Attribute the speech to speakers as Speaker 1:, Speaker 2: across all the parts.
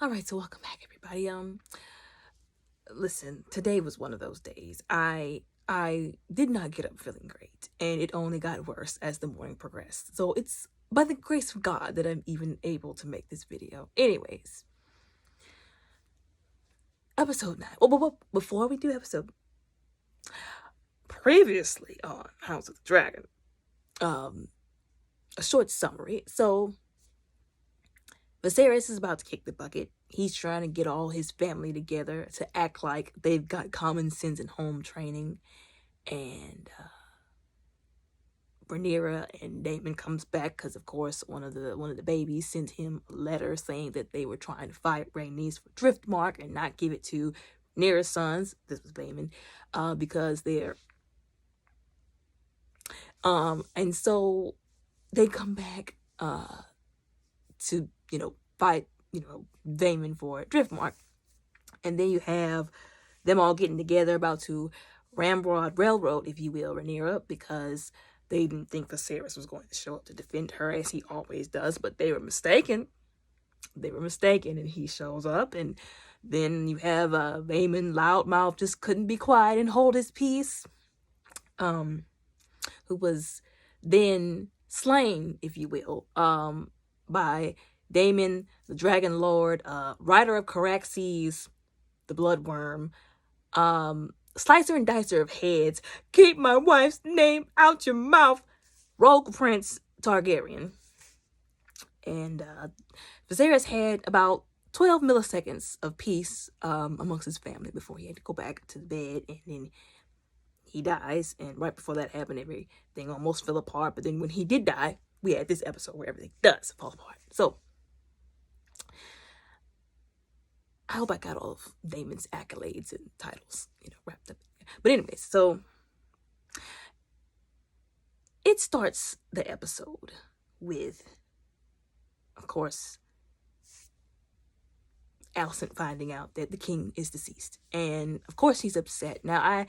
Speaker 1: All right, so welcome back, everybody. Listen, today was one of those days. I did not get up feeling great, and it only got worse as the morning progressed. So it's by the grace of God that I'm even able to make this video. Anyways, episode 9. Well, before we do episode, previously on House of the Dragon, um, a short summary. So Viserys is about to kick the bucket. He's trying to get all his family together to act like they've got common sense and home training. And Rhaenyra and Daemon comes back because, of course, one of the babies sent him a letter saying that they were trying to fight Rhaenys for Driftmark and not give it to Rhaenyra's sons. This was Daemon, because they're and so they come back to fight Daemon for Driftmark, and then you have them all getting together about to Ramrod Railroad, if you will, Rhaenyra, because they didn't think Viserys was going to show up to defend her as he always does, but they were mistaken. And he shows up, and then you have Daemon Loudmouth just couldn't be quiet and hold his peace, who was then slain, if you will, by Daemon, the Dragon Lord, Rider of Caraxes, the Bloodworm, Slicer and Dicer of Heads, keep my wife's name out your mouth, Rogue Prince Targaryen. And Viserys had about 12 milliseconds of peace amongst his family before he had to go back to the bed, and then he dies. And right before that happened, everything almost fell apart. But then when he did die, we had this episode where everything does fall apart. So I hope I got all of Daemon's accolades and titles, wrapped up. But anyways, so it starts the episode with, of course, Alicent finding out that the king is deceased. And of course he's upset. Now I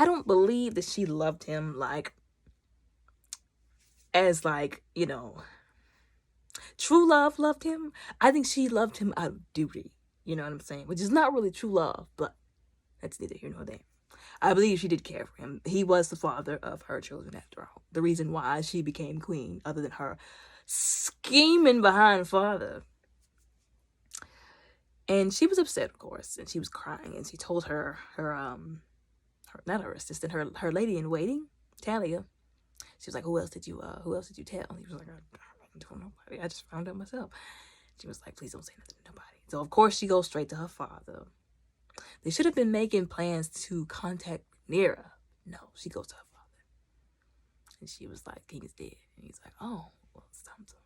Speaker 1: don't believe that she loved him as true love loved him. I think she loved him out of duty. You know what I'm saying? Which is not really true love, but that's neither here nor there. I believe she did care for him. He was the father of her children, after all. The reason why she became queen, other than her scheming behind father. And she was upset, of course, and she was crying, and she told her not her assistant, her lady in waiting, Talia. She was like, who else did you tell? And he was like, I don't know nobody. I just found out myself. She was like, please don't say nothing to nobody. So, of course, she goes straight to her father. They should have been making plans to contact Rhaenyra. No, she goes to her father. And she was like, king is dead. And he's like, oh, well, it's time to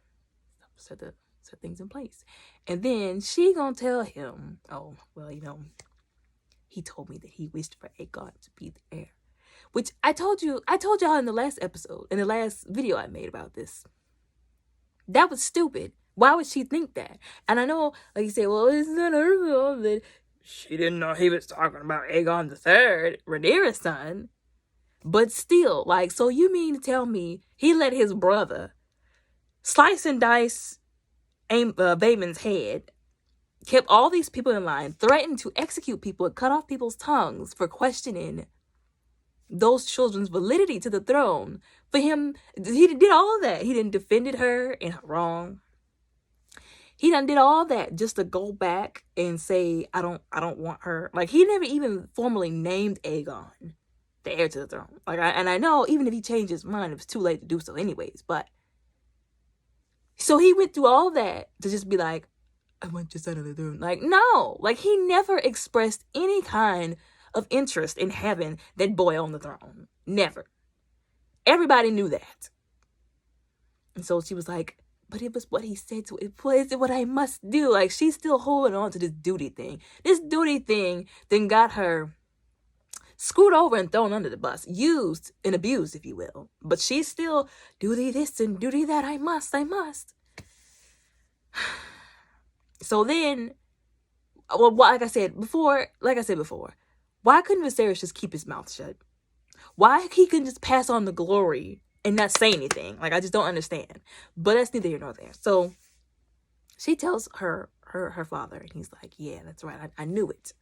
Speaker 1: set things in place. And then she gonna tell him, oh, well, he told me that he wished for Aegon to be the heir. Which I told y'all in the last episode, in the last video I made about this. That was stupid. Why would she think that? And I know, like you say, well, it's not her fault that she didn't know he was talking about Aegon III, Rhaenyra's son. But still, so you mean to tell me he let his brother slice and dice Daemon's head, kept all these people in line, threatened to execute people and cut off people's tongues for questioning those children's validity to the throne? For him, he did all that. He didn't defended her in her wrong. He done did all that just to go back and say, I don't want her. He never even formally named Aegon the heir to the throne. I know even if he changed his mind, it was too late to do so anyways. But so he went through all that to just be like, I want your son on the throne. No. He never expressed any kind of interest in having that boy on the throne. Never. Everybody knew that. And so she was like, but it was what he said to it. Was it what I must do? She's still holding on to this duty thing. This duty thing then got her screwed over and thrown under the bus. Used and abused, if you will. But she's still, duty this and duty that. I must. So then, well, like I said before, why couldn't Viserys just keep his mouth shut? Why he couldn't just pass on the glory and not say anything? I just don't understand. But that's neither here nor there. So she tells her her father. And he's like, yeah, that's right. I knew it.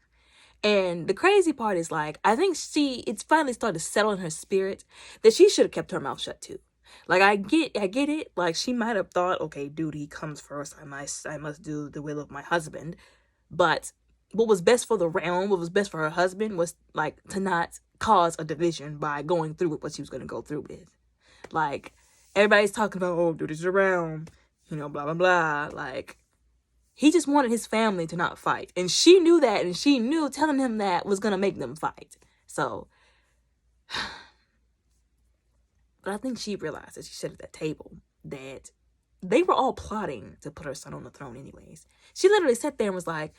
Speaker 1: And the crazy part is, like, I think it's finally started to settle in her spirit that she should have kept her mouth shut too. Like, I get it. Like, she might have thought, okay, duty comes first. I must do the will of my husband. But what was best for the realm, what was best for her husband was, like, to not cause a division by going through with what she was going to go through with. Like, everybody's talking about, oh, duty's the realm, blah, blah, blah. Like, he just wanted his family to not fight. And she knew that, and she knew telling him that was going to make them fight. So, but I think she realized, as she sat at that table, that they were all plotting to put her son on the throne anyways. She literally sat there and was like,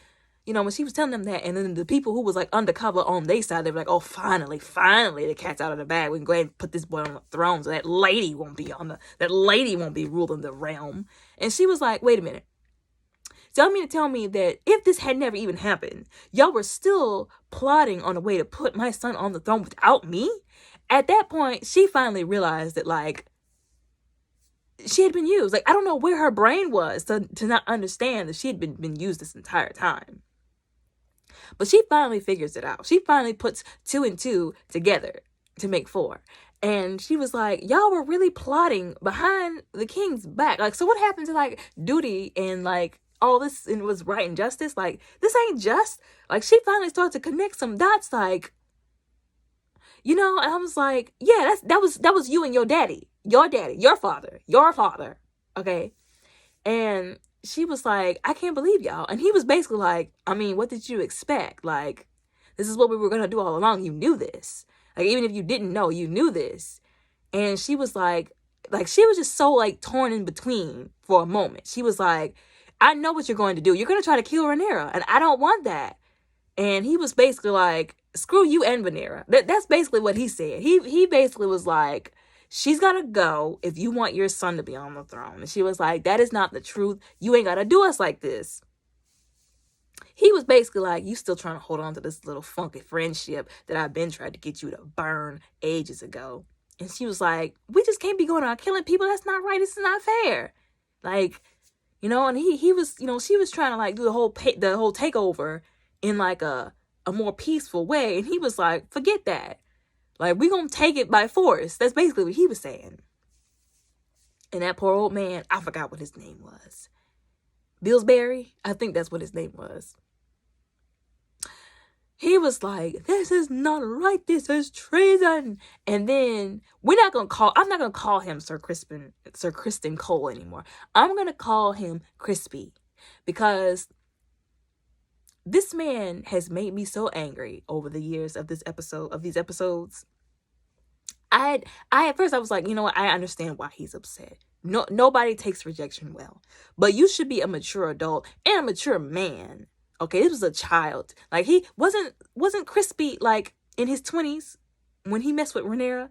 Speaker 1: when she was telling them that, and then the people who was, like, undercover on their side, they were like, oh, finally, the cat's out of the bag. We can go ahead and put this boy on the throne so that lady won't be ruling the realm. And she was like, wait a minute. So y'all mean to tell me that if this had never even happened, y'all were still plotting on a way to put my son on the throne without me? At that point, she finally realized that, like, she had been used. Like, I don't know where her brain was to not understand that she had been used this entire time. But she finally figures it out. She finally puts 2 and 2 together to make 4. And she was like, y'all were really plotting behind the king's back. Like, so what happened to, like, duty and, like, all this, and it was right and justice? Like, this ain't just. Like, she finally started to connect some dots, like, and I was like, yeah, that was you and your daddy, your father, okay? And she was like, I can't believe y'all. And he was basically like, I mean, what did you expect? Like, this is what we were going to do all along. You knew this. Like, even if you didn't know, you knew this. And she was like, she was just so, like, torn in between for a moment. She was like, I know what you're going to do. You're going to try to kill Rhaenyra, and I don't want that. And he was basically like, screw you and Rhaenyra. That's basically what he said. He basically was like, she's got to go if you want your son to be on the throne. And she was like, that is not the truth. You ain't got to do us like this. He was basically like, you still trying to hold on to this little funky friendship that I've been trying to get you to burn ages ago. And she was like, we just can't be going around killing people. That's not right. This is not fair. Like, and he was, she was trying to, like, do the whole takeover in, like, a more peaceful way. And he was like, forget that. Like, we gonna take it by force. That's basically what he was saying. And that poor old man, I forgot what his name was. Billsbury? I think that's what his name was. He was like, this is not right. This is treason. And then I'm not going to call him Sir Criston Cole anymore. I'm going to call him Crispy, because this man has made me so angry over the years of these episodes. At first I was like, you know what? I understand why he's upset. No, nobody takes rejection well, but you should be a mature adult and a mature man. Okay, this was a child. Like, he wasn't Crispy, like, in his 20s when he messed with Rhaenyra.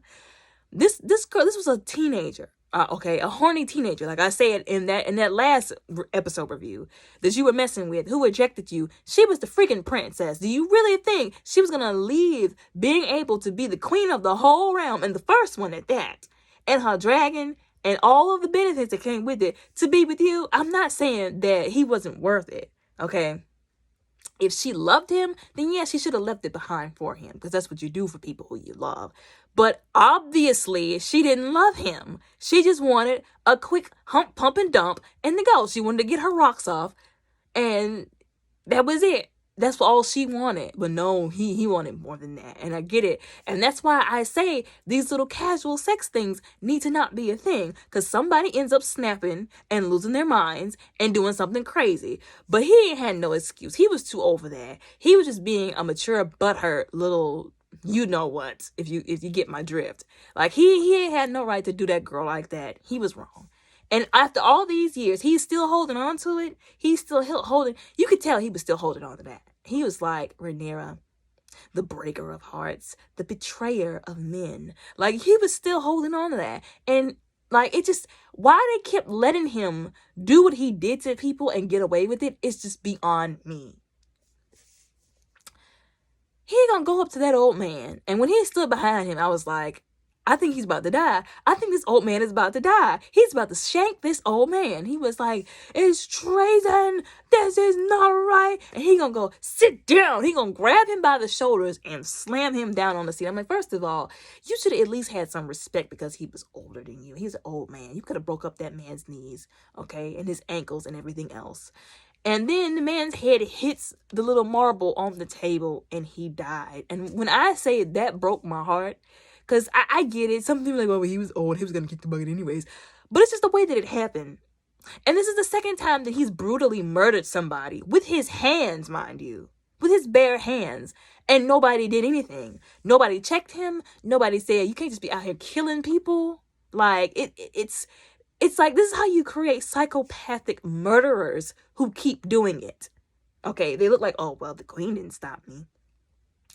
Speaker 1: This was a teenager. Okay, a horny teenager, like I said in that last episode review that you were messing with, who rejected you. She was the freaking princess. Do you really think she was gonna leave being able to be the queen of the whole realm, and the first one at that, and her dragon and all of the benefits that came with it, to be with you? I'm not saying that he wasn't worth it, okay? If she loved him, then yeah, she should have left it behind for him, because that's what you do for people who you love. But obviously, she didn't love him. She just wanted a quick hump, pump, and dump, and to go. She wanted to get her rocks off, and that was it. That's all she wanted. But no, he wanted more than that, and I get it. And that's why I say these little casual sex things need to not be a thing, because somebody ends up snapping and losing their minds and doing something crazy. But he ain't had no excuse. He was too over that. He was just being a mature, butthurt little, you know what, if you get my drift. Like, he ain't had no right to do that girl like that. He was wrong. And after all these years, he's still holding on to it. He's still holding. You could tell he was still holding on to that. He was like, Rhaenyra, the breaker of hearts, the betrayer of men. Like, he was still holding on to that. And, like, it just, why they kept letting him do what he did to people and get away with it is just beyond me. He gonna go up to that old man. And when he stood behind him, I was like, I think he's about to die. I think this old man is about to die. He's about to shank this old man. He was like, it's treason. This is not right. And he gonna go, sit down. He gonna grab him by the shoulders and slam him down on the seat. I'm like, first of all, you should have at least had some respect because he was older than you. He's an old man. You could have broke up that man's knees, okay, and his ankles and everything else. And then the man's head hits the little marble on the table and he died. And when I say that broke my heart, because I get it. Some people are like, well, he was old. He was going to kick the bucket anyways. But it's just the way that it happened. And this is the second time that he's brutally murdered somebody with his hands, mind you. With his bare hands. And nobody did anything. Nobody checked him. Nobody said, you can't just be out here killing people. Like, it's like, this is how you create psychopathic murderers who keep doing it. Okay, they look like, oh, well, the queen didn't stop me.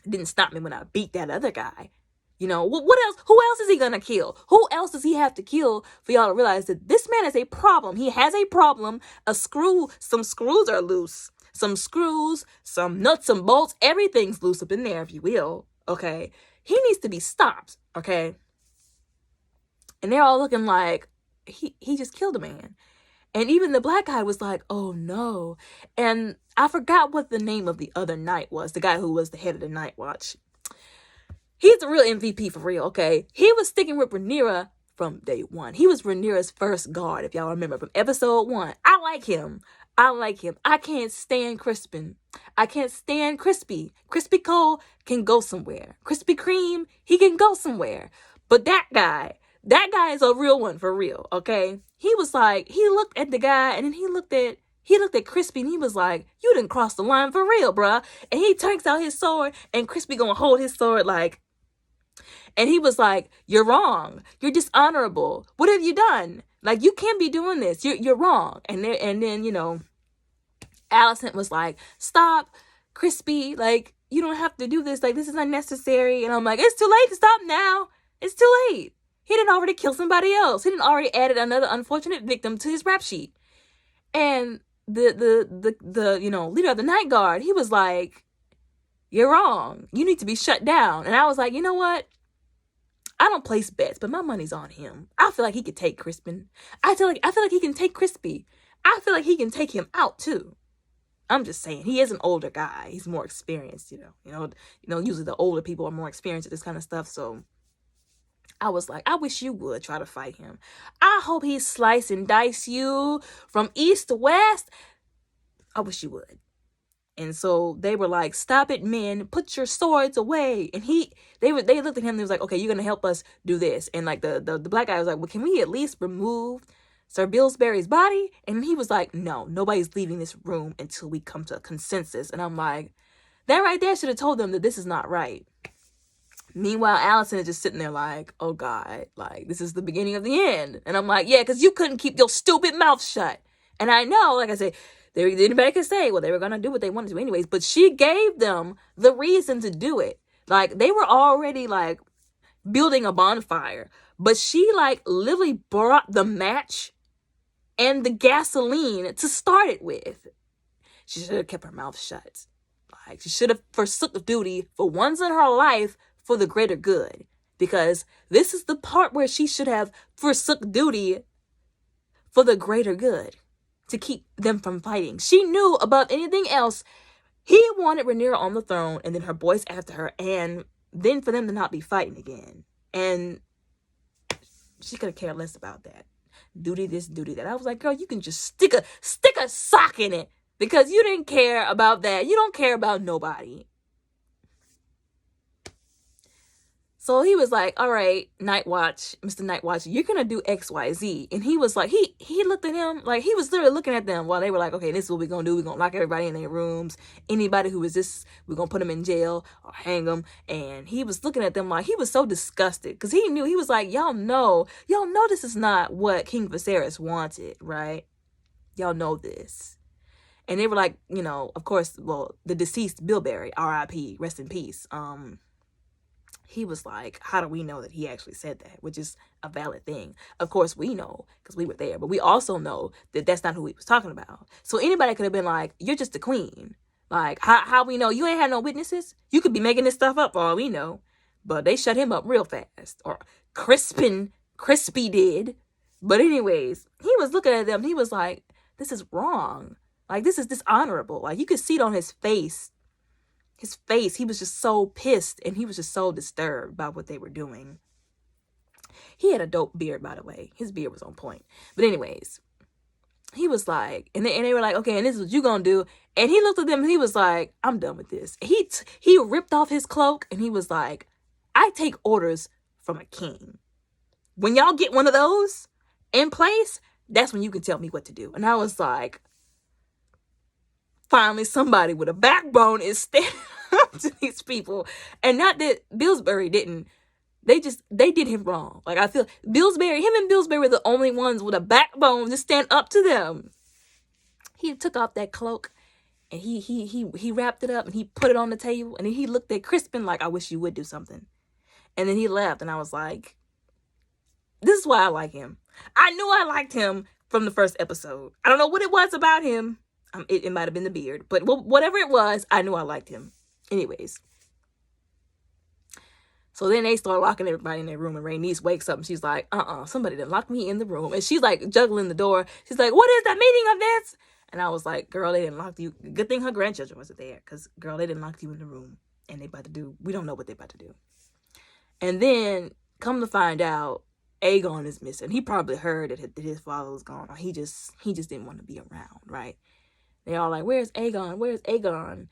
Speaker 1: It didn't stop me when I beat that other guy. You know, what else? Who else is he going to kill? Who else does he have to kill for y'all to realize that this man is a problem? He has a problem. Some screws are loose. Some screws, some nuts, some bolts, everything's loose up in there, if you will. Okay. He needs to be stopped. Okay. And they're all looking like he just killed a man. And even the black guy was like, oh no. And I forgot what the name of the other knight was. The guy who was the head of the night watch. He's the real MVP for real, okay? He was sticking with Rhaenyra from day one. He was Rhaenyra's first guard, if y'all remember, from episode 1. I like him. I can't stand Crispin. I can't stand Crispy. Crispy Cole can go somewhere. Krispy Kreme, he can go somewhere. But that guy is a real one for real, okay? He was like, he looked at the guy and then he looked at Crispy and he was like, you didn't cross the line for real, bruh. And he takes out his sword and Crispy gonna hold his sword like, and he was like, you're wrong. You're dishonorable. What have you done? Like, you can't be doing this. You're wrong. And then, you know, Alicent was like, stop, Crispy. Like, you don't have to do this. Like, this is unnecessary. And I'm like, it's too late to stop now. It's too late. He didn't already kill somebody else. He didn't already added another unfortunate victim to his rap sheet. And the you know, leader of the Night Guard, he was like, you're wrong. You need to be shut down. And I was like, you know what? I don't place bets, but my money's on him. I feel like he could take Crispin. I feel like he can take Crispy. I feel like he can take him out too. I'm just saying, he is an older guy. He's more experienced, you know. Usually the older people are more experienced at this kind of stuff. So I was like, I wish you would try to fight him. I hope he slice and dice you from east to west. I wish you would. And so they were like, stop it, men, put your swords away. And they looked at him and they was like, okay, you're going to help us do this. And like the black guy was like, well, can we at least remove Sir Billsbury's body? And he was like, no, nobody's leaving this room until we come to a consensus. And I'm like, that right there should have told them that this is not right. Meanwhile, Alicent is just sitting there like, oh God, like this is the beginning of the end. And I'm like, yeah, because you couldn't keep your stupid mouth shut. And I know, like I said, anybody could say, well, they were going to do what they wanted to anyways. But she gave them the reason to do it. Like, they were already, like, building a bonfire. But she, like, literally brought the match and the gasoline to start it with. She should have kept her mouth shut. Like, she should have forsook duty for once in her life for the greater good. Because this is the part where she should have forsook duty for the greater good. To keep them from fighting. She knew above anything else, he wanted Rhaenyra on the throne and then her boys after her, and then for them to not be fighting again. And she could have cared less about that. Duty this, duty that. I was like, girl, you can just stick a sock in it because you didn't care about that. You don't care about nobody. So he was like, all right, Mr. Night Watch, you're going to do X, Y, Z. And he was like, he looked at him, like he was literally looking at them while they were like, okay, this is what we're going to do. We're going to lock everybody in their rooms. Anybody who resists, we're going to put them in jail or hang them. And he was looking at them like he was so disgusted because he knew, he was like, y'all know this is not what King Viserys wanted, right? Y'all know this. And they were like, you know, of course, well, the deceased Billberry, R.I.P., rest in peace. He was like, how do we know that he actually said that? Which is a valid thing. Of course, we know because we were there. But we also know that that's not who he was talking about. So anybody could have been like, you're just the queen. Like, how we know? You ain't had no witnesses? You could be making this stuff up for all we know. But they shut him up real fast. Or Crispy did. But anyways, he was looking at them. He was like, this is wrong. Like, this is dishonorable. Like, you could see it on his face. His face, he was just so pissed, and he was just so disturbed by what they were doing. He had a dope beard, by the way. His beard was on point. But anyways, he was like, and they were like, okay, and this is what you gonna do. And he looked at them and he was like, I'm done with this. He ripped off his cloak and he was like, I take orders from a king. When y'all get one of those in place, that's when you can tell me what to do. And I was like, finally somebody with a backbone is standing up to these people. And not that Pillsbury didn't. They did him wrong. Like, I feel him and Pillsbury were the only ones with a backbone to stand up to them. He took off that cloak and he wrapped it up and he put it on the table, and then he looked at Crispin like, I wish you would do something. And then he left, and I was like, this is why I like him. I knew I liked him from the first episode. I don't know what it was about him. It might have been the beard, but whatever it was, I knew I liked him. Anyways. So then they start locking everybody in their room, and Rhaenys wakes up and she's like, somebody done locked me in the room. And she's like juggling the door. She's like, what is the meaning of this? And I was like, girl, they didn't lock you. Good thing her grandchildren wasn't there, because, girl, they didn't lock you in the room. And we don't know what they about to do. And then, come to find out, Aegon is missing. He probably heard that his father was gone. Or he just didn't want to be around, right? They all like, where's Aegon? Where's Aegon?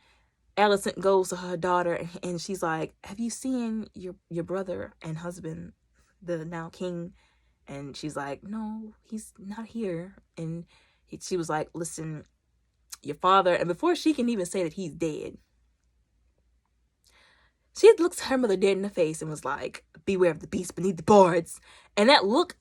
Speaker 1: Alicent goes to her daughter and she's like, have you seen your brother and husband, the now king? And she's like, no, he's not here. And she was like, listen, your father, and before she can even say that he's dead, she looked her mother dead in the face and was like, beware of the beast beneath the boards. And that look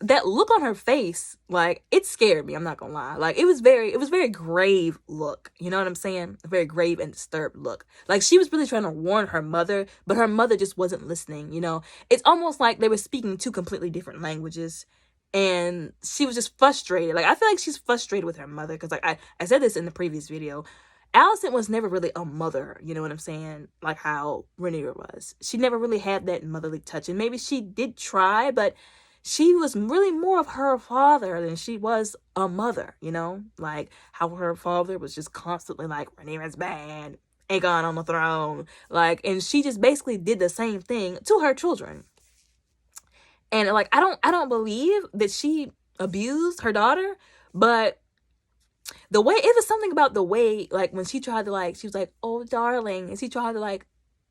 Speaker 1: on her face, like, it scared me. I'm not gonna lie. Like, it was very grave look. You know what I'm saying? A very grave and disturbed look. Like, she was really trying to warn her mother, but her mother just wasn't listening, you know? It's almost like they were speaking two completely different languages. And she was just frustrated. Like, I feel like she's frustrated with her mother. Because, like, I said this in the previous video. Alicent was never really a mother, you know what I'm saying? Like how Rhaenyra was. She never really had that motherly touch. And maybe she did try, but she was really more of her father than she was a mother, you know? Like how her father was just constantly like, Rhaenyra's bad, Aegon on the throne. Like, and she just basically did the same thing to her children. And like, I don't believe that she abused her daughter, but the way, it was something about the way, like, when she tried to, like, she was like, oh, darling, and she tried to, like,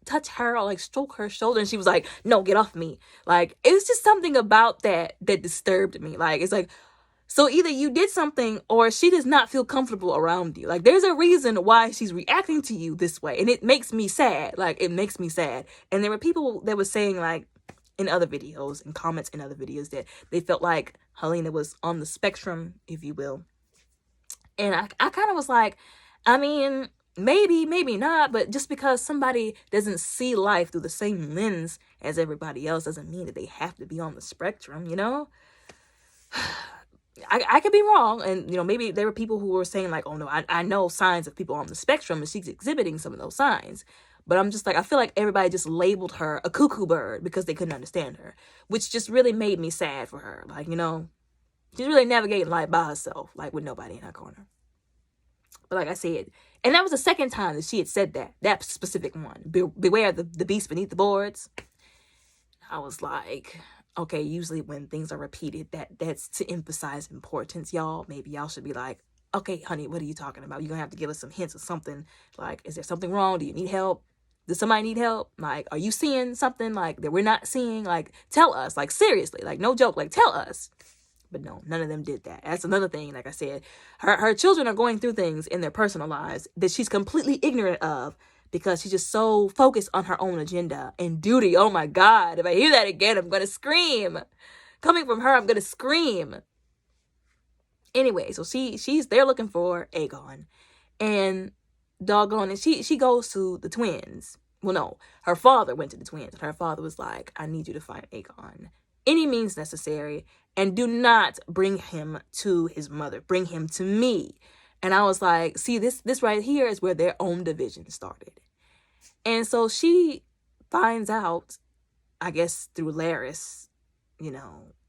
Speaker 1: touch her or, like, stroke her shoulder, and she was like, no, get off me. Like, it was just something about that disturbed me. Like, it's like, so either you did something or she does not feel comfortable around you. Like, there's a reason why she's reacting to you this way, and it makes me sad. Like, it makes me sad. And there were people that were saying, like, in other videos and comments in other videos that they felt like Helaena was on the spectrum, if you will. And I kind of was like, I mean, maybe not, but just because somebody doesn't see life through the same lens as everybody else doesn't mean that they have to be on the spectrum, you know? I could be wrong, and, you know, maybe there were people who were saying, like, oh, no, I know signs of people on the spectrum, and she's exhibiting some of those signs. But I'm just like, I feel like everybody just labeled her a cuckoo bird because they couldn't understand her, which just really made me sad for her. Like, you know, she's really navigating life by herself, like with nobody in her corner. But like I said, and that was the second time that she had said that specific one. Beware the beast beneath the boards. I was like, okay, usually when things are repeated, that's to emphasize importance, y'all. Maybe y'all should be like, okay, honey, what are you talking about? You're going to have to give us some hints or something. Like, is there something wrong? Do you need help? Does somebody need help? Like, are you seeing something like that we're not seeing? Like, tell us. Like, seriously. Like, no joke. Like, tell us. But no, none of them did that. That's another thing. Like I said, her children are going through things in their personal lives that she's completely ignorant of because she's just so focused on her own agenda and duty. Oh my God. If I hear that again, I'm going to scream. Coming from her, I'm going to scream. Anyway, so they're looking for Aegon. And doggone it, she goes to the twins. Well, no, her father went to the twins. And her father was like, I need you to find Aegon. Any means necessary. And do not bring him to his mother. Bring him to me. And I was like, see, this right here is where their own division started. And so she finds out, I guess through Larys,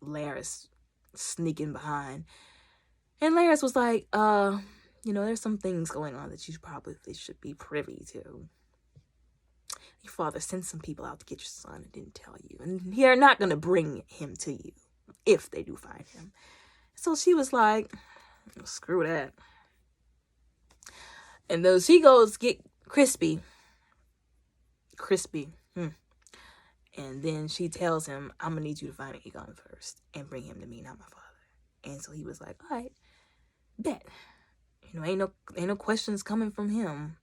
Speaker 1: Laris sneaking behind. And Laris was like, there's some things going on that you probably should be privy to. Your father sent some people out to get your son and didn't tell you. And they're not going to bring him to you if they do find him. So she was like, screw that. And though she goes get Crispy. And then she tells him, I'm going to need you to find Aegon first and bring him to me, not my father. And so he was like, all right, bet. Ain't no questions coming from him.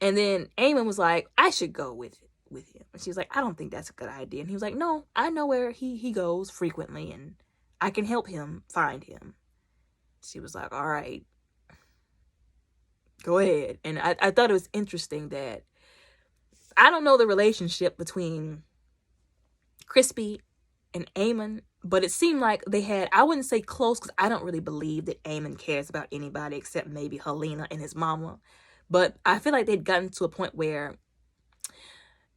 Speaker 1: And then Aemon was like, I should go with him. And she was like, I don't think that's a good idea. And he was like, no, I know where he goes frequently and I can help him find him. She was like, all right, go ahead. And I thought it was interesting that I don't know the relationship between Crispy and Aemon, but it seemed like they had, I wouldn't say close because I don't really believe that Aemon cares about anybody except maybe Helena and his mama. But I feel like they'd gotten to a point where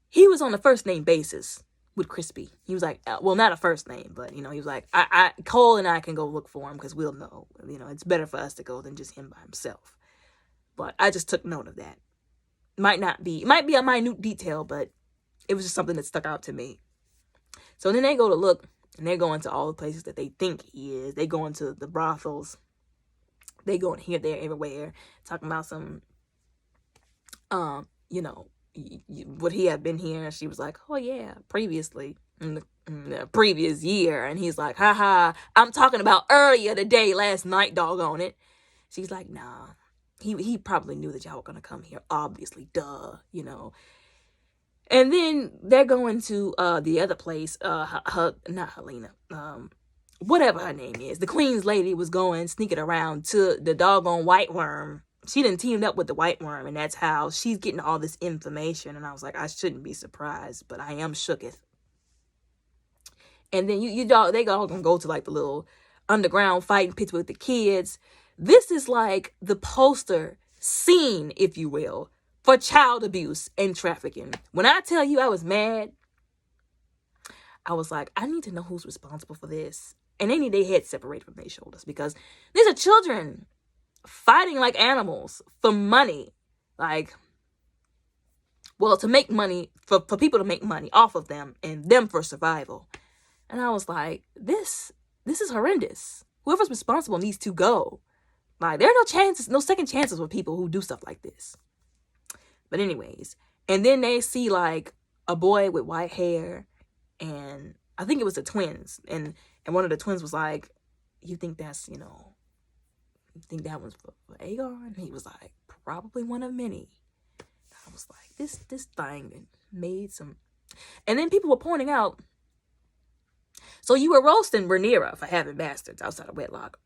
Speaker 1: he was on a first name basis with Crispy. He was like, well, not a first name, but, he was like, Cole and I can go look for him because we'll know. It's better for us to go than just him by himself. But I just took note of that. Might be a minute detail, but it was just something that stuck out to me. So then they go to look, and they're going to all the places that they think he is. They go into the brothels. They go in here, there, everywhere, talking about some would he have been here? And she was like, oh yeah, previously in the previous year. And he's like, haha, I'm talking about earlier today, last night, doggone it. She's like, nah, he probably knew that y'all were gonna come here, obviously, duh. And then they're going to the other place, not Helena, whatever her name is, the Queen's lady was going sneaking around to the doggone White Worm. She done teamed up with the White Worm, and that's how she's getting all this information. And I was like, I shouldn't be surprised, but I am shooketh. And then they all gonna go to like the little underground fighting pits with the kids. This is like the poster scene, if you will, for child abuse and trafficking. When I tell you I was mad, I was like, I need to know who's responsible for this. And they need their heads separated from their shoulders because these are children fighting like animals for money. To make money, for people to make money off of them and them for survival. And I was like, this is horrendous. Whoever's responsible needs to go. There are no second chances for people who do stuff like this. But anyways, and then they see like a boy with white hair, and I think it was the twins, and one of the twins was like, you think that's, you think that one's for Aegon? And he was like, probably one of many. I was like, this thing made some, and then people were pointing out, so you were roasting Rhaenyra for having bastards outside of wedlock,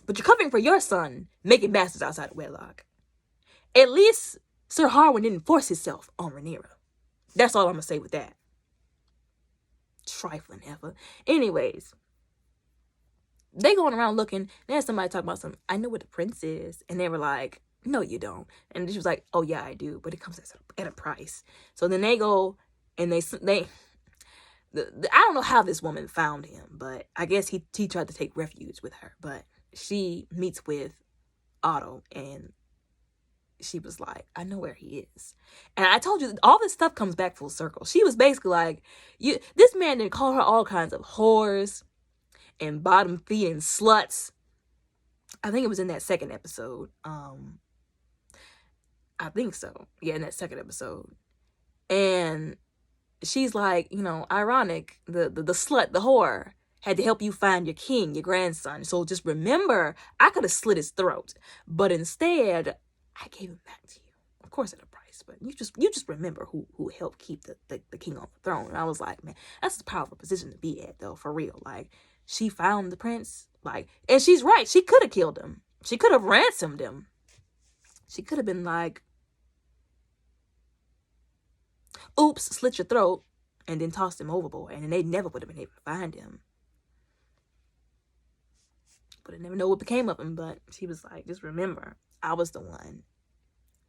Speaker 1: but you're covering for your son making bastards outside of wedlock. At least Sir Harwin didn't force himself on Rhaenyra. That's all I'm going to say with that. Trifling heifer. Anyways, they going around looking. There's somebody talking about something. I know what the prince is. And they were like, no, you don't. And she was like, oh, yeah, I do. But it comes at a price. So then they go and I don't know how this woman found him. But I guess he tried to take refuge with her. But she meets with Otto, and she was like, I know where he is. And I told you, all this stuff comes back full circle. She was basically like, this man didn't call her all kinds of whores and bottom feeding sluts. I think it was in that second episode. I think so. Yeah, in that second episode. And she's like, ironic, the slut, the whore, had to help you find your king, your grandson. So just remember, I could have slit his throat. But instead, I gave him back to you. Of course at a price, but you just remember who helped keep the king on the throne. And I was like, man, that's a powerful position to be at, though, for real. Like, she found the prince, and she's right. She could have killed him. She could have ransomed him. She could have been like, oops, slit your throat, and then tossed him overboard. And then they never would have been able to find him. But I never know what became of him. But she was like, just remember, I was the one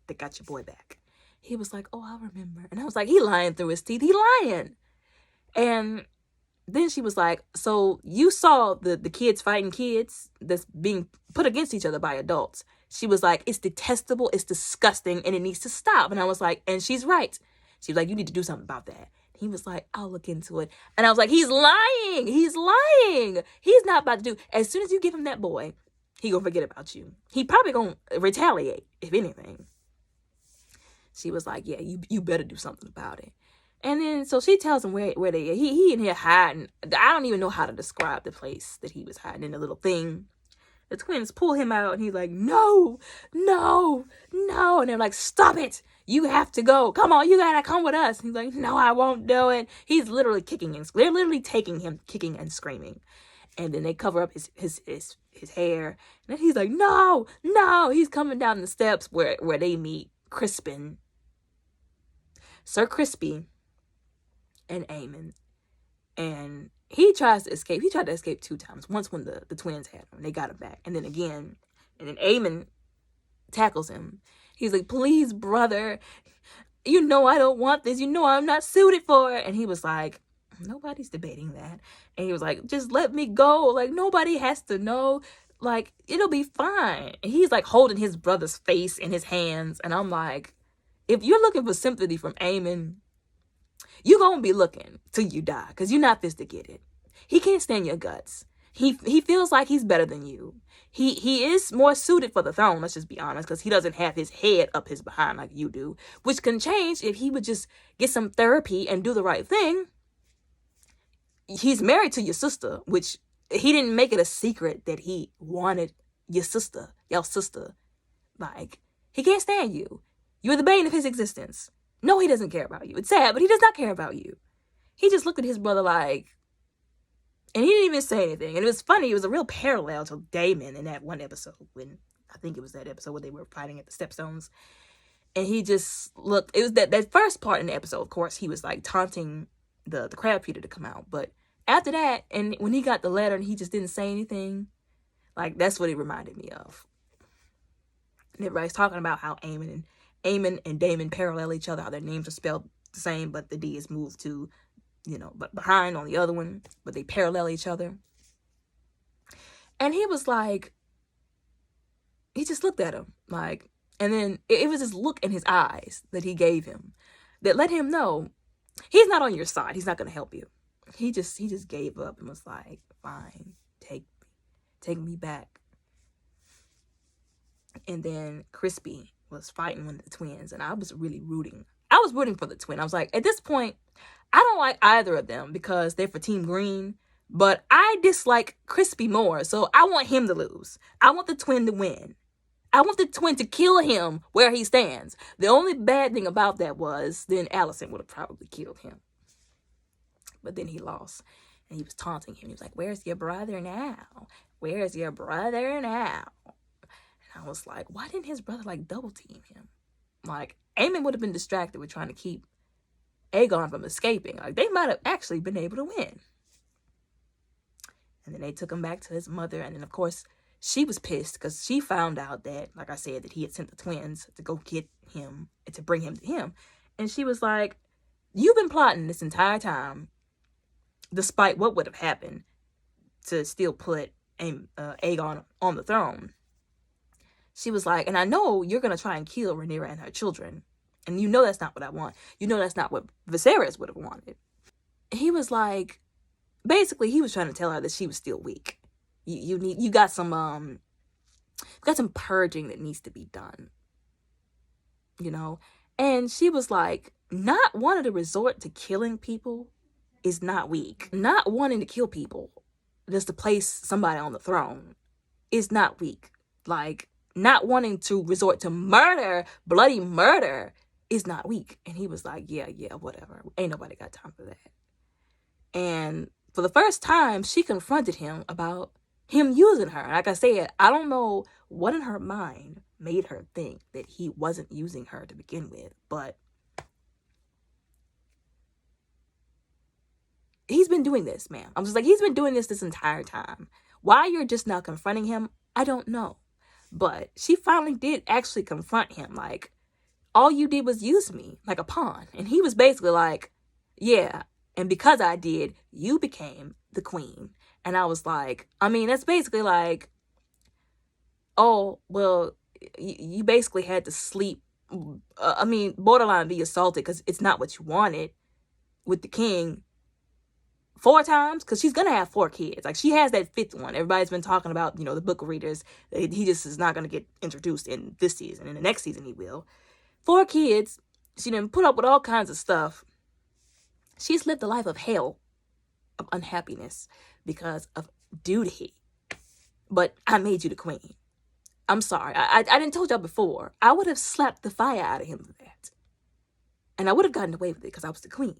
Speaker 1: that got your boy back. He was like, oh, I remember. And I was like, he lying through his teeth. He lying. And then she was like, so you saw the kids fighting kids that's being put against each other by adults. She was like, it's detestable, it's disgusting, and it needs to stop. And I was like, and she's right. She was like, you need to do something about that. He was like, I'll look into it. And I was like, he's lying. He's lying. He's not about to do. As soon as you give him that boy, he gonna forget about you. He probably gonna retaliate, if anything. She was like, yeah, you better do something about it. And then, so she tells him where they are. He in here hiding. I don't even know how to describe the place that he was hiding in, the little thing. The twins pull him out, and he's like, no, no, no. And they're like, stop it. You have to go. Come on, you gotta come with us. And he's like, no, I won't do it. He's literally kicking and they're literally taking him, kicking and screaming. And then they cover up his hair. And then he's like, no, no. He's coming down the steps where they meet Crispin, Sir Crispy, and Eamon. And he tries to escape. He tried to escape 2 times. Once when the twins had him, they got him back. And then again. And then Eamon tackles him. He's like, please, brother. You know I don't want this. You know I'm not suited for it. And he was like, nobody's debating that. And he was like, just let me go. Like, nobody has to know. Like, it'll be fine. And he's like holding his brother's face in his hands. And I'm like, if you're looking for sympathy from Eamon, you're going to be looking till you die, because you're not this to get it. He can't stand your guts. He feels like he's better than you. He is more suited for the throne, let's just be honest, because he doesn't have his head up his behind like you do, which can change if he would just get some therapy and do the right thing. He's married to your sister, which he didn't make it a secret that he wanted your sister. Like, he can't stand you. You're the bane of his existence. No, he doesn't care about you. It's sad, but he does not care about you. He just looked at his brother like, and he didn't even say anything. And it was funny. It was a real parallel to Damon in that one episode, when I think it was that episode where they were fighting at the Stepstones. And he just looked, it was that first part in the episode, of course, he was like taunting the crab feeder to come out. But after that, and when he got the letter and he just didn't say anything, like, that's what it reminded me of. And everybody's talking about how Eamon and Damon parallel each other, how their names are spelled the same, but the D is moved to, but behind on the other one, but they parallel each other. And he was like, he just looked at him, like, and then it was this look in his eyes that he gave him that let him know he's not on your side. He's not going to help you. He just gave up and was like, fine, take me back. And then Crispy was fighting one of the twins, and I was really rooting. I was rooting for the twin. I was like, at this point, I don't like either of them because they're for Team Green, but I dislike Crispy more, so I want him to lose. I want the twin to win. I want the twin to kill him where he stands. The only bad thing about that was then Allison would have probably killed him. But then he lost, and he was taunting him. He was like, where's your brother now? Where's your brother now? And I was like, why didn't his brother, like, double team him? Like, Eamon would have been distracted with trying to keep Aegon from escaping. Like, they might have actually been able to win. And then they took him back to his mother. And then, of course, she was pissed because she found out that, like I said, that he had sent the twins to go get him and to bring him to him. And she was like, you've been plotting this entire time, despite what would have happened, to still put Aegon on the throne. She was like, and I know you're going to try and kill Rhaenyra and her children. And you know that's not what I want. You know that's not what Viserys would have wanted. He was like, basically, he was trying to tell her that she was still weak. You got some purging that needs to be done. And she was like, not wanting to resort to killing people is not weak. Not wanting to kill people just to place somebody on the throne is not weak. Like, not wanting to resort to murder, bloody murder, is not weak. And he was like, yeah, whatever. Ain't nobody got time for that. And for the first time, she confronted him about him using her. Like I said, I don't know what in her mind made her think that he wasn't using her to begin with, but he's been doing this, ma'am. I'm just like, he's been doing this entire time. Why you're just now confronting him, I don't know. But she finally did actually confront him. Like, all you did was use me like a pawn. And he was basically like, yeah, And because I did, you became the queen. And I was like, I mean, that's basically like, oh, well, you basically had to sleep. I mean, borderline be assaulted because it's not what you wanted with the king 4 times, because she's going to have 4 kids. Like, she has that 5th one. Everybody's been talking about, the book readers. He just is not going to get introduced in this season. In the next season, he will. 4 kids. She done put up with all kinds of stuff. She's lived a life of hell, of unhappiness, because of duty. But I made you the queen. I'm sorry. I didn't told y'all before. I would have slapped the fire out of him for that. And I would have gotten away with it because I was the queen.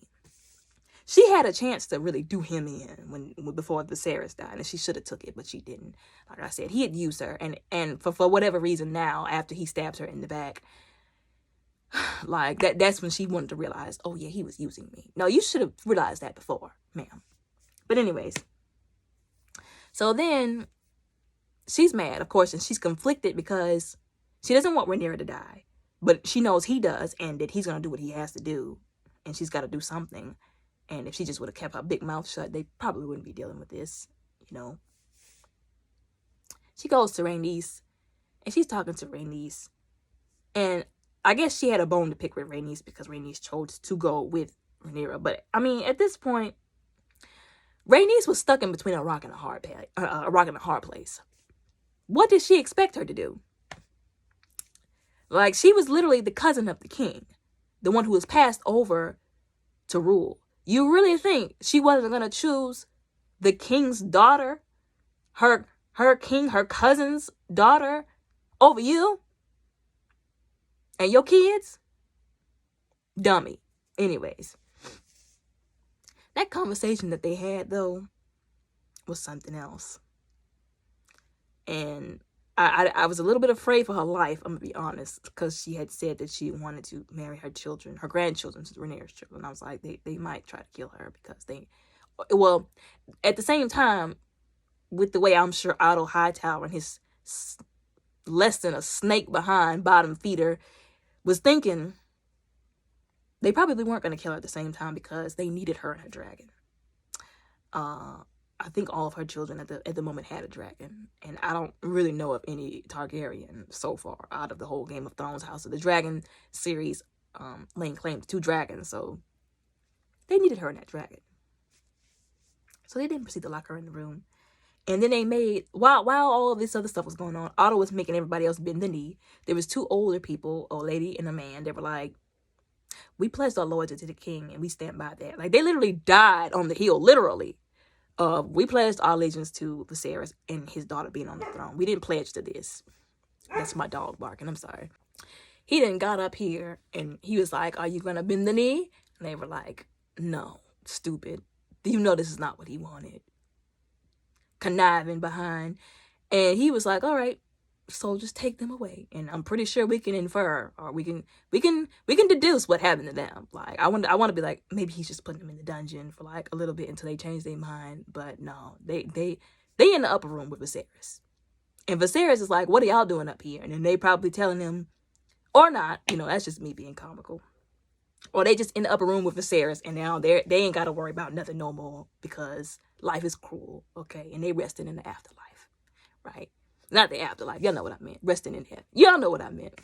Speaker 1: She had a chance to really do him in before Viserys died, and she should have took it, but she didn't. Like I said, he had used her, and for whatever reason now, after he stabs her in the back, like that's when she wanted to realize, oh yeah, he was using me. No, you should have realized that before, ma'am. But anyways, so then she's mad, of course, and she's conflicted because she doesn't want Rhaenyra to die, but she knows he does, and that he's going to do what he has to do, and she's got to do something. And if she just would have kept her big mouth shut, they probably wouldn't be dealing with this, She goes to Rhaenys, and she's talking to Rhaenys, and I guess she had a bone to pick with Rhaenys because Rhaenys chose to go with Rhaenyra. But I mean, at this point, Rhaenys was stuck in between a rock and a hard place. What did she expect her to do? Like, she was literally the cousin of the king, the one who was passed over to rule. You really think she wasn't going to choose the king's daughter, her cousin's daughter, over you and your kids? Dummy. Anyways, that conversation that they had, though, was something else. And I was a little bit afraid for her life, I'm going to be honest, because she had said that she wanted to marry her children, her grandchildren, Rhaenyra's children. I was like, they might try to kill her because at the same time, with the way I'm sure Otto Hightower and his less than a snake behind bottom feeder was thinking, they probably weren't going to kill her at the same time because they needed her and her dragon. I think all of her children at the moment had a dragon, and I don't really know of any Targaryen so far out of the whole Game of Thrones House of the Dragon series, laying claim to 2 dragons, so they needed her and that dragon. So they didn't proceed to lock her in the room, and then they made, while all of this other stuff was going on, Otto was making everybody else bend the knee. There was 2 older people, a lady and a man. They were like, we pledged our loyalty to the king, and we stand by that. Like, they literally died on the hill, literally. We pledged our allegiance to Viserys and his daughter being on the throne. We didn't pledge to this. That's my dog barking. I'm sorry. He then got up here and he was like, are you going to bend the knee? And they were like, no, stupid. You know this is not what he wanted. Conniving behind. And he was like, all right, so just take them away. And I'm pretty sure we can infer, or we can deduce what happened to them. Like, I want to be like, maybe he's just putting them in the dungeon for like a little bit until they change their mind. But no, they in the upper room with Viserys, and Viserys is like, what are y'all doing up here? And then they probably telling him, or not, that's just me being comical, or they just in the upper room with Viserys, and now they ain't got to worry about nothing no more because life is cruel, okay, and they resting in the afterlife, right? Not the afterlife. Y'all know what I meant. Resting in heaven. Y'all know what I meant.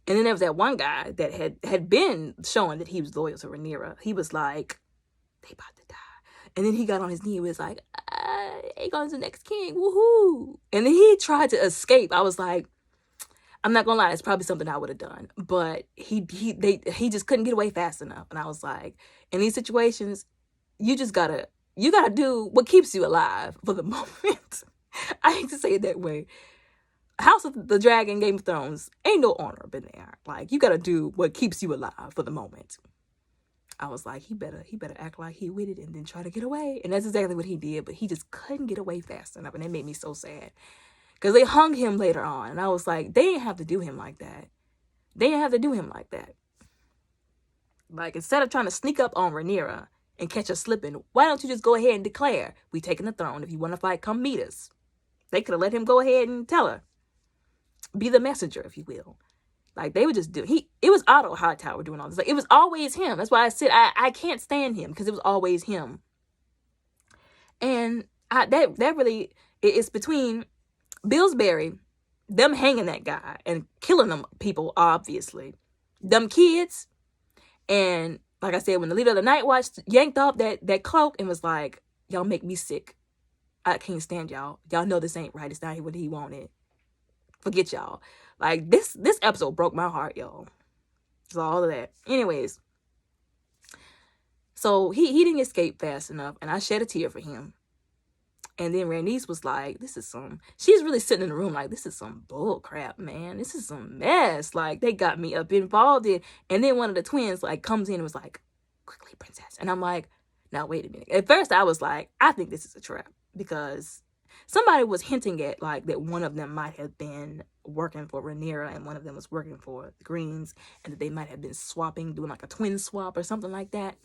Speaker 1: And then there was that one guy that had been showing that he was loyal to Rhaenyra. He was like, they about to die. And then he got on his knee and was like, Aegon's the next king. Woohoo. And then he tried to escape. I was like, I'm not going to lie. It's probably something I would have done. But he just couldn't get away fast enough. And I was like, in these situations, you gotta do what keeps you alive for the moment. I hate to say it that way. House of the Dragon, Game of Thrones, ain't no honor up in there. Like, you gotta do what keeps you alive for the moment. I was like, he better act like he with it and then try to get away. And that's exactly what he did, but he just couldn't get away fast enough. And it made me so sad. Because they hung him later on. And I was like, they didn't have to do him like that. Like, instead of trying to sneak up on Rhaenyra and catch her slipping, why don't you just go ahead and declare, we taking the throne. If you want to fight, come meet us. They could have let him go ahead and tell her. Be the messenger, if you will. Like, they would just do, it was Otto Hightower doing all this. Like, it was always him. That's why I said I can't stand him, because it was always him. And that really, it's between Pillsbury, them hanging that guy and killing them people, obviously, them kids, and like I said, when the leader of the Night Watch yanked off that cloak and was like, y'all make me sick. I can't stand y'all. Y'all know this ain't right. It's not what he wanted. Forget y'all. Like, this episode broke my heart, y'all. So all of that. Anyways, so he didn't escape fast enough, and I shed a tear for him. And then Rhaenys was like, she's really sitting in the room like, this is some bull crap, man. This is some mess. Like, they got me up involved in. And then one of the twins, like, comes in and was like, quickly, princess. And I'm like, now, wait a minute. At first, I was like, I think this is a trap. Because somebody was hinting at, like, that one of them might have been working for Rhaenyra and one of them was working for the Greens. And that they might have been swapping, doing like a twin swap or something like that.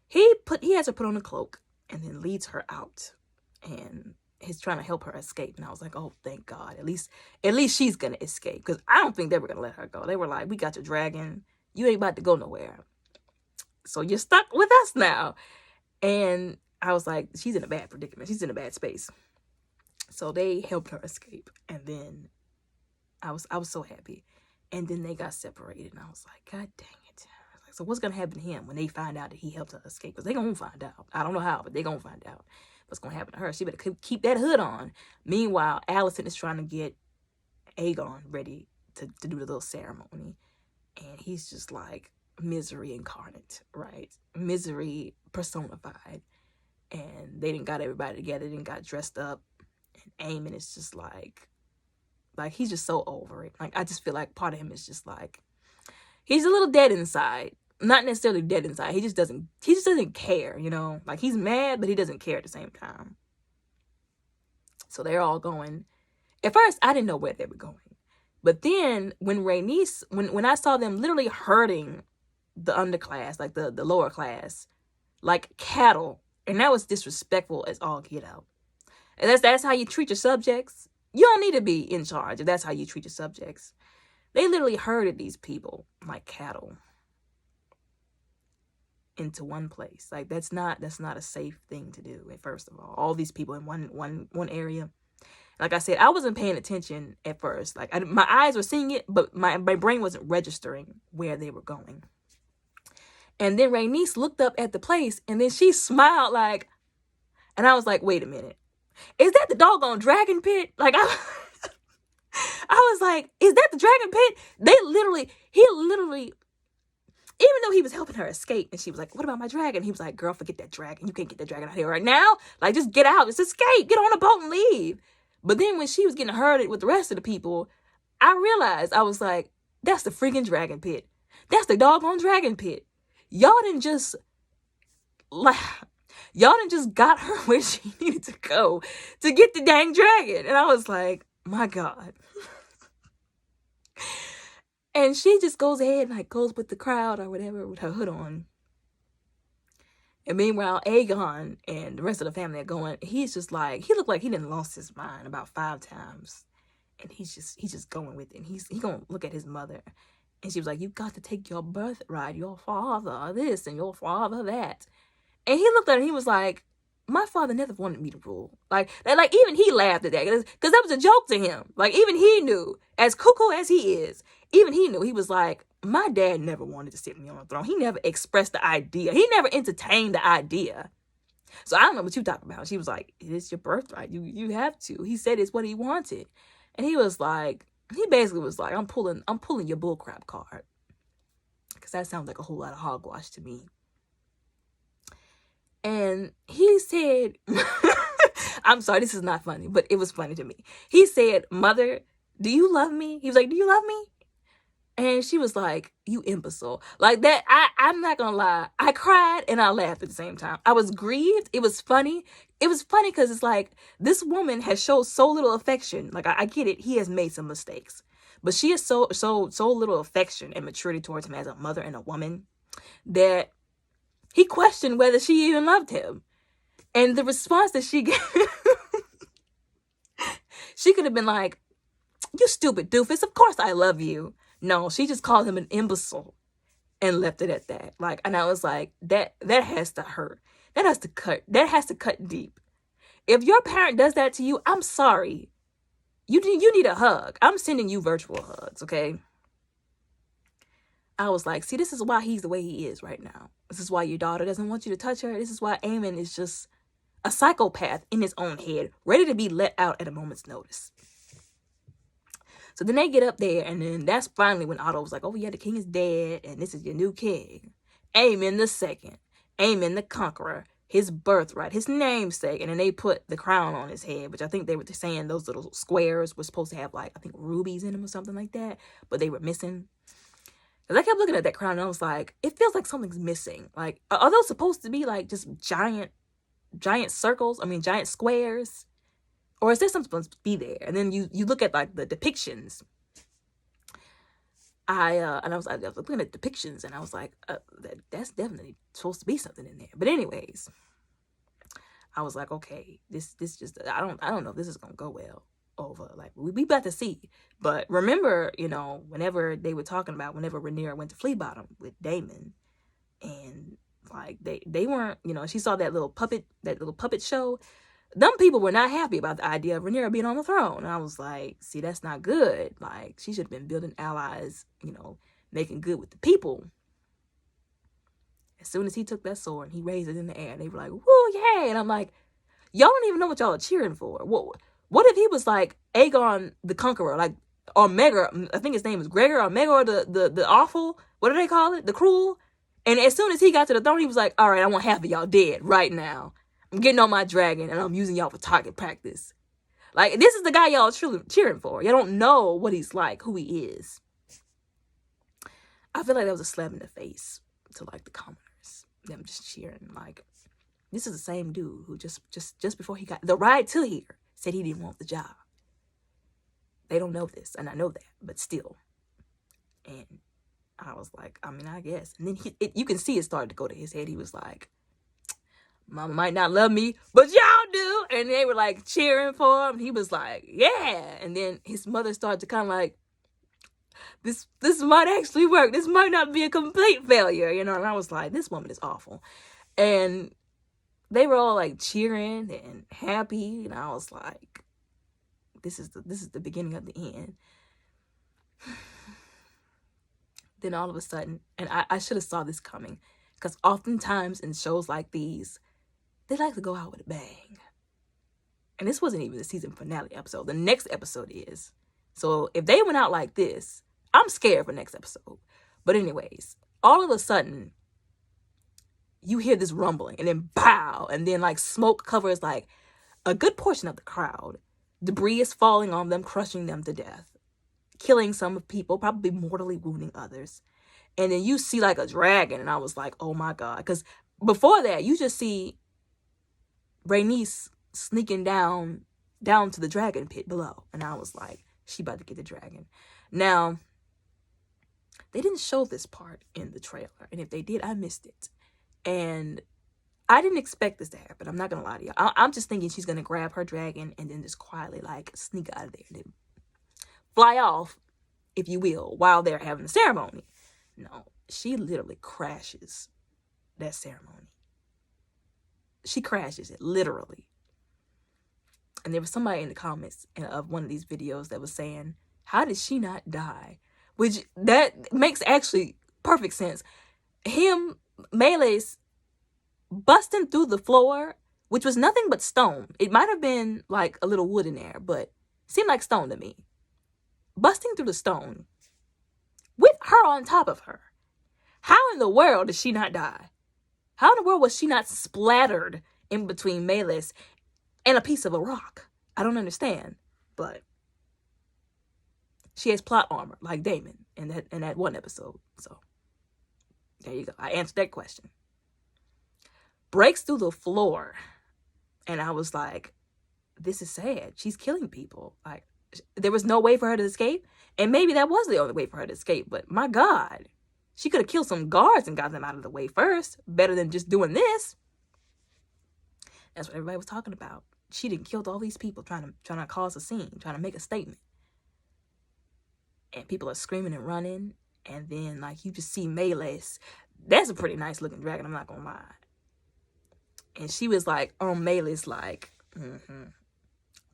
Speaker 1: He has her put on a cloak and then leads her out, and he's trying to help her escape. And I was like, oh, thank God. At least she's going to escape, because I don't think they were going to let her go. They were like, we got your dragon. You ain't about to go nowhere. So you're stuck with us now. And I was like, she's in a bad predicament. She's in a bad space. So they helped her escape. And then I was so happy. And then they got separated. And I was like, God dang it. So what's going to happen to him when they find out that he helped her escape? Because they're going to find out. I don't know how, but they're going to find out what's going to happen to her. She better keep that hood on. Meanwhile, Alicent is trying to get Aegon ready to do the little ceremony. And he's just like misery incarnate, right? Misery personified. And they didn't got everybody together. They didn't got dressed up. And Aemon is just like he's just so over it. Like, I just feel like part of him is just like, he's a little dead inside. Not necessarily dead inside. He just doesn't care, you know? Like, he's mad, but he doesn't care at the same time. So they're all going. At first, I didn't know where they were going. But then, when Rhaenys, when I saw them literally hurting the underclass, like the lower class, like cattle, and that was disrespectful as all get out. And that's how you treat your subjects. You don't need to be in charge if that's how you treat your subjects. They literally herded these people like cattle into one place. Like, that's not a safe thing to do. First of all these people in one area. Like I said, I wasn't paying attention at first. Like, my eyes were seeing it, but my brain wasn't registering where they were going. And then Rhaenys looked up at the place, and then she smiled and I was like, wait a minute, is that the doggone dragon pit? Like, I was like, is that the dragon pit? He literally, even though he was helping her escape, and she was like, what about my dragon? He was like, girl, forget that dragon. You can't get that dragon out here right now. Like, just get out. Just escape. Get on a boat and leave. But then when she was getting herded with the rest of the people, I realized, I was like, that's the freaking dragon pit. That's the doggone dragon pit. Y'all didn't just got her where she needed to go to get the dang dragon. And I was like, my God. And she just goes ahead and goes with the crowd or whatever with her hood on. And meanwhile, Aegon and the rest of the family are going. He's just like, he looked like he didn't lost his mind about 5 times. And he's just going with it. And he's going to look at his mother. And she was like, you've got to take your birthright, your father this and your father that. And he looked at her and he was like, my father never wanted me to rule. Like even he laughed at that because that was a joke to him. Like, even he knew, as cuckoo as he is, even he knew. He was like, my dad never wanted to sit me on a throne. He never expressed the idea. He never entertained the idea. So I don't know what you talking about. She was like, it's your birthright. You have to. He said it's what he wanted. And he was like, he basically was like, I'm pulling your bullcrap card. Because that sounds like a whole lot of hogwash to me. And he said, I'm sorry, this is not funny, but it was funny to me. He said, Mother, do you love me? He was like, do you love me? And she was like, you imbecile. Like that, I'm not gonna lie. I cried and I laughed at the same time. I was grieved. It was funny. It was funny because it's like, this woman has showed so little affection. Like, I get it. He has made some mistakes. But she has so little affection and maturity towards him as a mother and a woman that he questioned whether she even loved him. And the response that she gave, she could have been like, You stupid doofus. Of course I love you. No, she just called him an imbecile and left it at that. Like, and I was like, that has to hurt. That has to cut deep. If your parent does that to you, I'm sorry. You need a hug. I'm sending you virtual hugs, okay? I was like, see, this is why he's the way he is right now. This is why your daughter doesn't want you to touch her. This is why Eamon is just a psychopath in his own head, ready to be let out at a moment's notice. So then they get up there, and then that's finally when Otto was like, oh yeah, the king is dead, and this is your new king. Aemon the second. Aemon the conqueror. His birthright. His namesake. And then they put the crown on his head, which I think they were saying those little squares were supposed to have, like, I think rubies in them or something like that, but they were missing. Because I kept looking at that crown, and I was like, it feels like something's missing. Like, are those supposed to be, like, just giant circles? I mean, giant squares? Or is there something supposed to be there? And then you look at, like, the depictions. I was looking at depictions, and I was like, that's definitely supposed to be something in there. But anyways, I was like, okay, this just, I don't know if this is gonna go well over. Like, we about to see. But remember, you know, whenever they were talking about whenever Rhaenyra went to Flea Bottom with Daemon, and like they weren't, you know, she saw that little puppet show. Them people were not happy about the idea of Rhaenyra being on the throne. And I was like, see, that's not good. Like, she should have been building allies, you know, making good with the people. As soon as he took that sword and he raised it in the air, they were like, woo, yay. And I'm like, y'all don't even know what y'all are cheering for. What if he was like Aegon the Conqueror, like, or Megor, I think his name is Gregor, or Megor the awful, what do they call it? The cruel. And as soon as he got to the throne, he was like, all right, I want half of y'all dead right now. I'm getting on my dragon, and I'm using y'all for target practice. Like, this is the guy y'all truly cheering for. Y'all don't know what he's like, who he is. I feel like that was a slap in the face to, like, the commoners. Them just cheering. Like, this is the same dude who just before he got the ride to here said he didn't want the job. They don't know this, and I know that, but still. And I was like, I mean, I guess. And then you can see it started to go to his head. He was like, Mama might not love me, but y'all do. And they were like cheering for him. He was like, yeah. And then his mother started to kind of like, this might actually work. This might not be a complete failure, you know. And I was like, this woman is awful. And they were all like cheering and happy. And I was like, this is the beginning of the end. Then all of a sudden, and I should have saw this coming, because oftentimes in shows like these, they like to go out with a bang. And this wasn't even the season finale episode. The next episode is. So if they went out like this, I'm scared for next episode. But anyways, all of a sudden, you hear this rumbling, and then pow, and then like smoke covers like a good portion of the crowd. Debris is falling on them, crushing them to death, killing some people, probably mortally wounding others. And then you see like a dragon, and I was like, oh my God. Because before that, you just see Rhaenys sneaking down to the dragon pit below. And I was like, she about to get the dragon. Now, they didn't show this part in the trailer. And if they did, I missed it. And I didn't expect this to happen. I'm not going to lie to you. I'm just thinking she's going to grab her dragon and then just quietly like sneak out of there and then fly off, if you will, while they're having the ceremony. No, she literally crashes that ceremony. She crashes it, literally. And there was somebody in the comments of one of these videos that was saying, how did she not die? Which, that makes actually perfect sense. Melee's busting through the floor, which was nothing but stone. It might have been like a little wood in there, but seemed like stone to me. Busting through the stone with her on top of her. How in the world did she not die? How in the world was she not splattered in between Melee's and a piece of a rock? I don't understand. But she has plot armor like Daemon in that one episode. So there you go. I answered that question. Breaks through the floor. And I was like, this is sad. She's killing people. Like, there was no way for her to escape. And maybe that was the only way for her to escape. But my God, she could have killed some guards and got them out of the way first. Better than just doing this. That's what everybody was talking about. She done killed all these people trying to cause a scene, trying to make a statement. and people are screaming and running, and then like you just see Melee's. That's a pretty nice looking dragon, I'm not gonna lie. And she was like on Melee's like,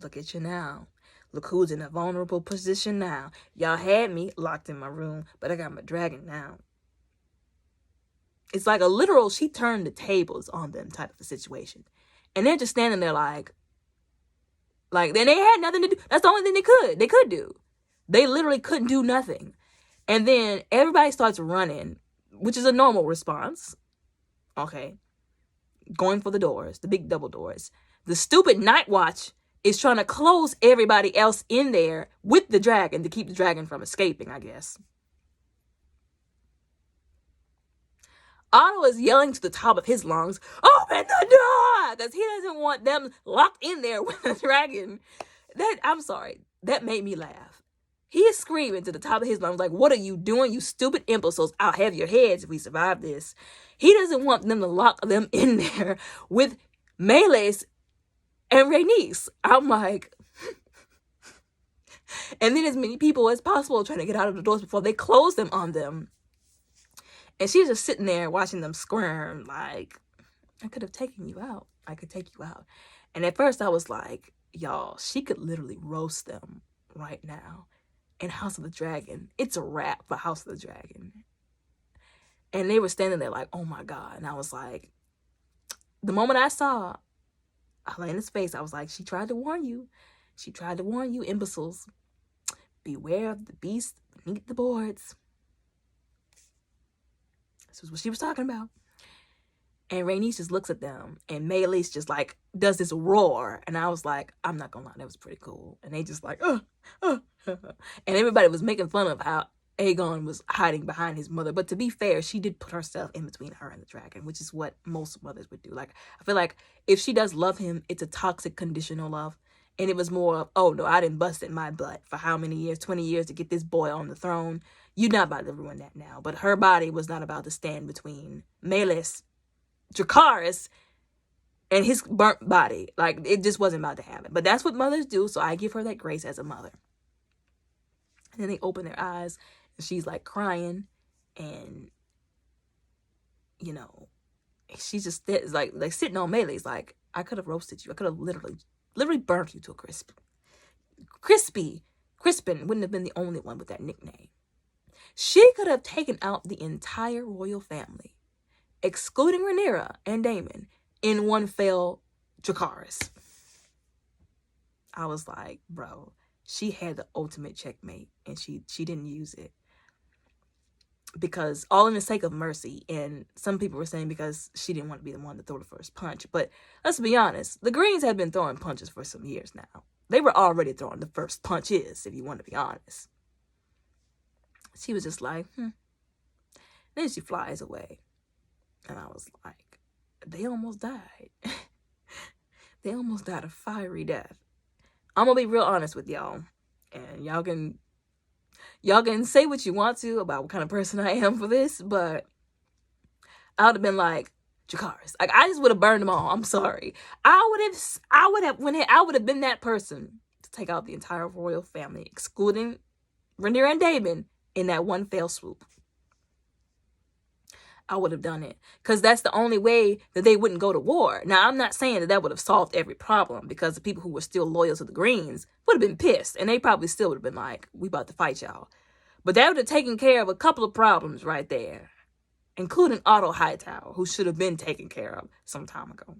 Speaker 1: look at you now. Look who's in a vulnerable position now. Y'all had me locked in my room, but I got my dragon now. It's like a literal, she turned the tables on them type of a situation. And they're just standing there like then they had nothing to do. That's the only thing they could do. They literally couldn't do nothing. And then everybody starts running, which is a normal response. Okay. Going for the doors, the big double doors. The stupid Night Watch is trying to close everybody else in there with the dragon to keep the dragon from escaping, I guess. Otto is yelling to the top of his lungs, open the door! Because he doesn't want them locked in there with the dragon. I'm sorry, that made me laugh. He is screaming to the top of his lungs, like, what are you doing, you stupid imbeciles? I'll have your heads if we survive this. He doesn't want them to lock them in there with Melee's and Rhaenys. I'm like, and then as many people as possible trying to get out of the doors before they close them on them. And she's just sitting there watching them squirm like, I could have taken you out. I could take you out. And at first I was like, y'all, she could literally roast them right now in House of the Dragon. It's a wrap for House of the Dragon. And they were standing there like, oh my God. And I was like, the moment I saw Helena's face, I was like, she tried to warn you. She tried to warn you, imbeciles. Beware of the beast beneath the boards. This was what she was talking about. And Rhaenys just looks at them, and Melee's just like does this roar, and I was like, I'm not gonna lie, that was pretty cool. And they just like, and everybody was making fun of how Aegon was hiding behind his mother. But to be fair, she did put herself in between her and the dragon, which is what most mothers would do. Like, I feel like if she does love him, it's a toxic conditional love. And it was more of, oh no, I didn't bust in my butt for how many years, 20 years to get this boy on the throne. You're not about to ruin that now. But her body was not about to stand between Melee's, Dracarys, and his burnt body. Like, it just wasn't about to happen. But that's what mothers do, so I give her that grace as a mother. And then they open their eyes, and she's like crying, and you know, she's just like sitting on Melee's like, I could have roasted you. I could have literally burnt you to a crisp. Crispin wouldn't have been the only one with that nickname. She could have taken out the entire royal family, excluding Rhaenyra and Daemon, in one fell Dracarys. I was like, bro, she had the ultimate checkmate, and she didn't use it. Because all in the sake of mercy, and some people were saying because she didn't want to be the one to throw the first punch. But let's be honest, the Greens had been throwing punches for some years now. They were already throwing the first punches, if you want to be honest. She was just like, Then she flies away. And I was like, they almost died. They almost died a fiery death. I'm going to be real honest with y'all. And y'all can say what you want to about what kind of person I am for this, but I would have been like, Dracarys. Like, I just would have burned them all. I'm sorry. I would have been that person to take out the entire royal family, excluding Rhaenyra and Daemon, in that one fell swoop. I would have done it, because that's the only way that they wouldn't go to war. Now, I'm not saying that would have solved every problem, because the people who were still loyal to the Greens would have been pissed, and they probably still would have been like, we about to fight y'all. But that would have taken care of a couple of problems right there, including Otto Hightower, who should have been taken care of some time ago.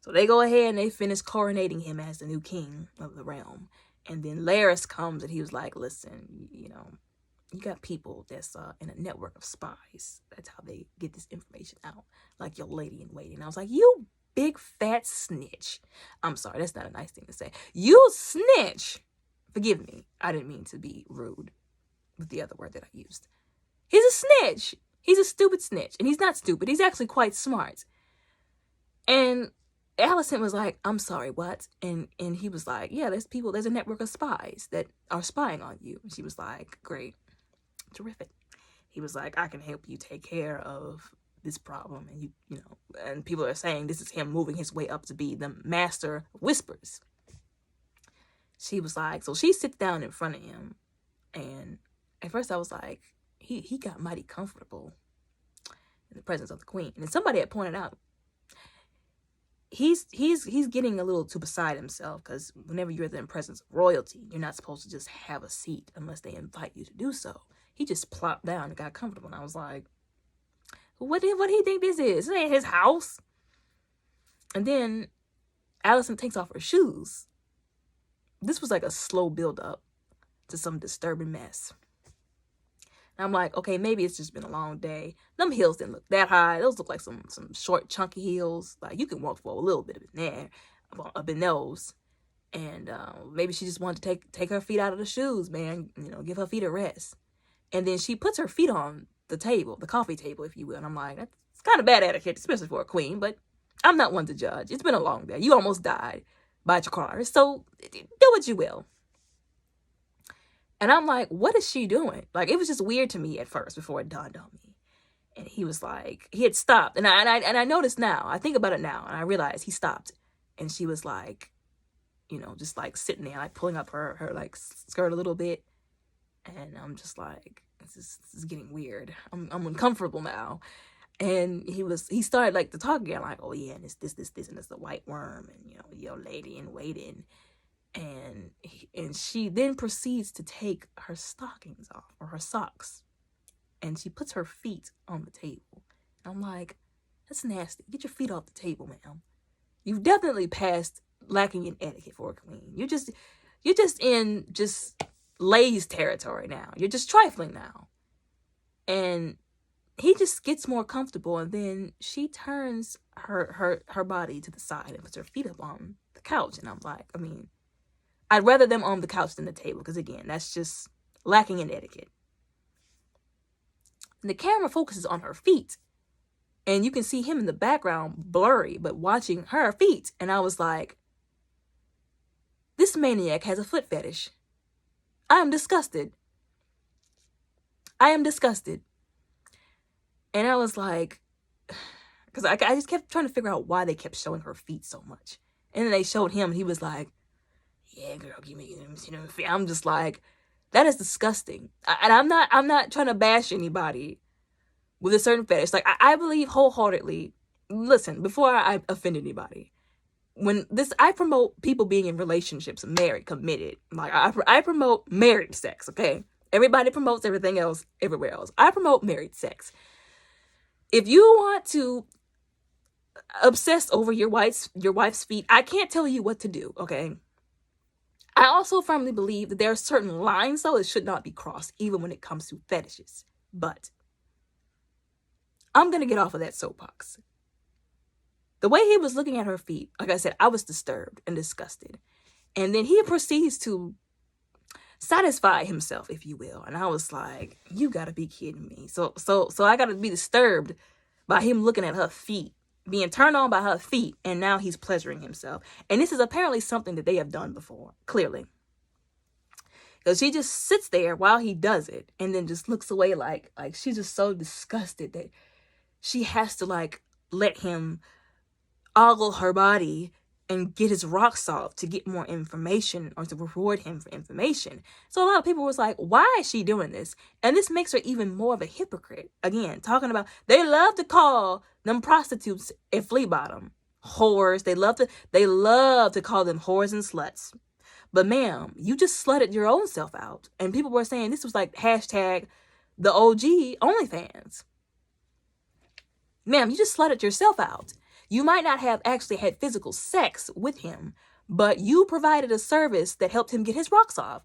Speaker 1: So they go ahead and they finish coronating him as the new king of the realm. And then Larys comes, and he was like, listen, you got people that's in a network of spies. That's how they get this information out. Like your lady in waiting. I was like, you big fat snitch. I'm sorry, that's not a nice thing to say. You snitch. Forgive me. I didn't mean to be rude with the other word that I used. He's a snitch. He's a stupid snitch. And he's not stupid. He's actually quite smart. And Alicent was like, I'm sorry, what? And he was like, yeah, there's a network of spies that are spying on you. And she was like, great. Terrific. He was like, I can help you take care of this problem. And and people are saying this is him moving his way up to be the master of whispers. she was like, so she sits down in front of him, and at first I was like, he got mighty comfortable in the presence of the queen. And somebody had pointed out, he's getting a little too beside himself, because whenever you're in the presence of royalty, you're not supposed to just have a seat unless they invite you to do so. He just plopped down and got comfortable, and I was like, what do he think this is? This ain't his house. And then Allison takes off her shoes. This was like a slow build up to some disturbing mess. And I'm like, okay, maybe it's just been a long day. Them heels didn't look that high. Those look like some short, chunky heels. Like, you can walk for a little bit up in those. And maybe she just wanted to take her feet out of the shoes, man. You know, give her feet a rest. And then she puts her feet on the table, the coffee table, if you will. And I'm like, that's kind of bad etiquette, especially for a queen. But I'm not one to judge. It's been a long day. You almost died by your car. So do what you will. And I'm like, what is she doing? Like, it was just weird to me at first before it dawned on me. And he was like, he had stopped. And I noticed now, I think about it now, and I realized he stopped. And she was like, you know, just like sitting there, like pulling up her like skirt a little bit. And I'm just like, this is getting weird. I'm uncomfortable now. And he started like to talk again, like, oh yeah, and it's this, and it's the white worm, and you know, your lady in waiting. And she then proceeds to take her stockings off, or her socks, and she puts her feet on the table. And I'm like, that's nasty. Get your feet off the table, ma'am. You've definitely passed lacking in etiquette for a queen. You're just in just Lay's territory now. You're just trifling now. And he just gets more comfortable, and then she turns her body to the side and puts her feet up on the couch. And I'm like, I mean, I'd rather them on the couch than the table, because again, that's just lacking in etiquette. And the camera focuses on her feet, and you can see him in the background, blurry, but watching her feet. And I was like, this maniac has a foot fetish. I am disgusted. And I was like, because I just kept trying to figure out why they kept showing her feet so much. And then they showed him, and he was like, yeah, girl, give me, you know, I'm just like, that is disgusting. And I'm not trying to bash anybody with a certain fetish. Like, I believe wholeheartedly, listen, before I offend anybody, I promote people being in relationships, married, committed. Like, I promote married sex, okay? Everybody promotes everything else everywhere else. I promote married sex. If you want to obsess over your wife's feet, I can't tell you what to do, okay? I also firmly believe that there are certain lines, though, that should not be crossed, even when it comes to fetishes. But I'm going to get off of that soapbox. The way he was looking at her feet, like I said, I was disturbed and disgusted. And then he proceeds to satisfy himself, if you will. And I was like, you got to be kidding me. So I got to be disturbed by him looking at her feet, being turned on by her feet, and now he's pleasuring himself. And this is apparently something that they have done before, clearly. Because she just sits there while he does it, and then just looks away like she's just so disgusted that she has to like let him ogle her body and get his rocks off to get more information, or to reward him for information. So a lot of people was like, why is she doing this? And this makes her even more of a hypocrite. Again, talking about, they love to call them prostitutes at Flea Bottom whores. They love to call them whores and sluts. But ma'am, you just slutted your own self out. And people were saying this was like hashtag the OG OnlyFans. Ma'am, you just slutted yourself out. You might not have actually had physical sex with him, but you provided a service that helped him get his rocks off.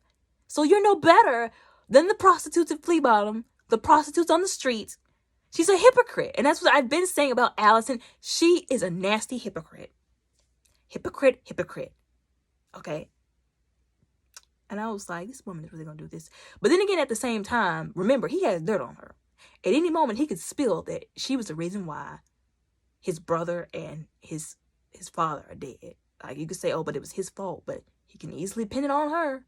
Speaker 1: So you're no better than the prostitutes at Flea Bottom, the prostitutes on the streets. She's a hypocrite. And that's what I've been saying about Allison. She is a nasty hypocrite. Hypocrite. Okay? And I was like, this woman is really going to do this. But then again, at the same time, remember, he has dirt on her. At any moment, he could spill that she was the reason why his brother and his father are dead. Like, you could say, oh, but it was his fault. But he can easily pin it on her.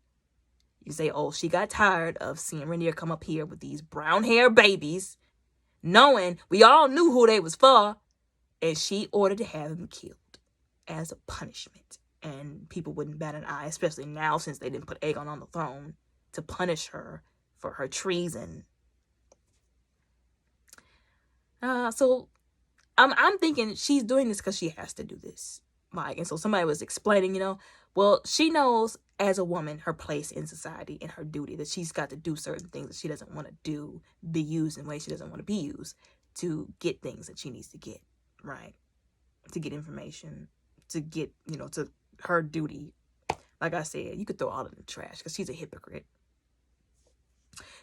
Speaker 1: You say, oh, she got tired of seeing Rainier come up here with these brown hair babies, knowing we all knew who they was for, and she ordered to have him killed as a punishment. and people wouldn't bat an eye, especially now since they didn't put Aegon on the throne to punish her for her treason. So I'm thinking she's doing this because she has to do this. Like, and so somebody was explaining, well, she knows as a woman her place in society and her duty, that she's got to do certain things that she doesn't want to do, be used in ways she doesn't want to be used, to get things that she needs to get, right? To get information, to get, to her duty. Like I said, you could throw all in the trash because she's a hypocrite.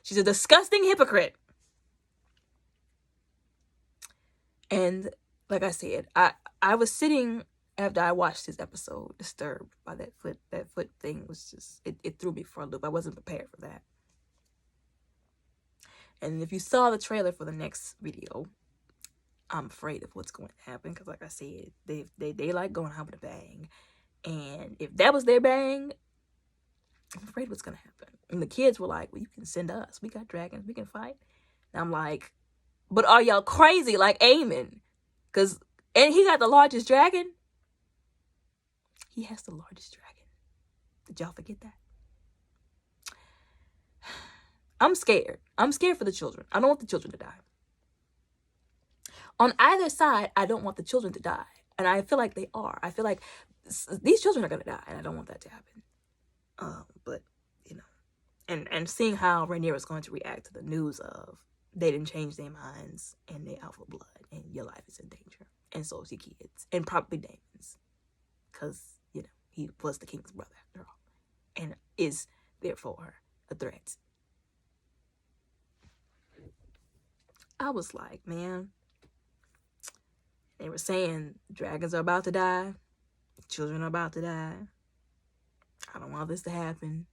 Speaker 1: She's a disgusting hypocrite. And like I said, I was sitting after I watched this episode, disturbed by that foot. That foot thing was just, it threw me for a loop. I wasn't prepared for that. And if you saw the trailer for the next video, I'm afraid of what's going to happen. Because like I said, they like going out with a bang. And if that was their bang, I'm afraid what's going to happen. And the kids were like, well, you can send us. We got dragons. We can fight. And I'm like, but are y'all crazy like Aemon? And he got the largest dragon. He has the largest dragon. Did y'all forget that? I'm scared. I'm scared for the children. I don't want the children to die. On either side, I don't want the children to die. And I feel like they are. I feel like these children are going to die. And I don't want that to happen. But, and seeing how Rhaenyra is going to react to the news of they didn't change their minds and they out for blood and your life is in danger. And so is your kids. And probably Daemon's. Because, he was the king's brother after all. And is, therefore, a threat. I was like, man. They were saying dragons are about to die. Children are about to die. I don't want this to happen.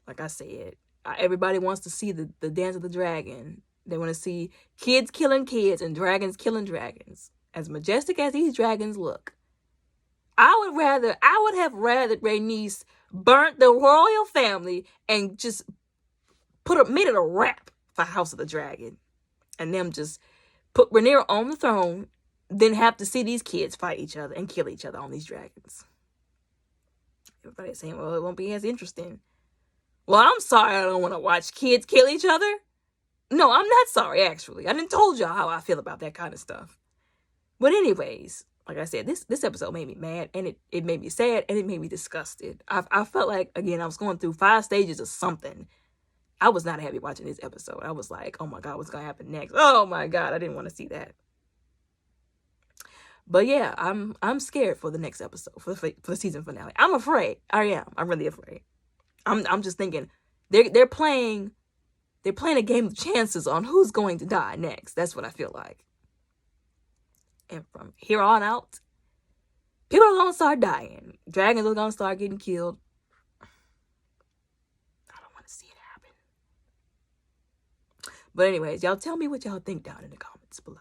Speaker 1: Like I said, everybody wants to see the dance of the dragon. They want to see kids killing kids and dragons killing dragons. As majestic as these dragons look, I would have rather Rhaenys burnt the royal family and just made it a wrap for House of the Dragon. And them just put Rhaenyra on the throne, then have to see these kids fight each other and kill each other on these dragons. Everybody's saying, well, it won't be as interesting. Well, I'm sorry I don't want to watch kids kill each other. No, I'm not sorry, actually. I didn't told y'all how I feel about that kind of stuff. But anyways, like I said, this episode made me mad, and it made me sad, and it made me disgusted. I felt like, again, I was going through 5 stages of something. I was not happy watching this episode. I was like, oh my God, what's going to happen next? Oh my God, I didn't want to see that. But yeah, I'm scared for the next episode, for the season finale. I'm afraid. I am. I'm really afraid. I'm just thinking they're playing a game of chances on who's going to die next. That's what I feel like. And from here on out, people are going to start dying. Dragons are going to start getting killed. I don't want to see it happen. But anyways, y'all tell me what y'all think down in the comments below.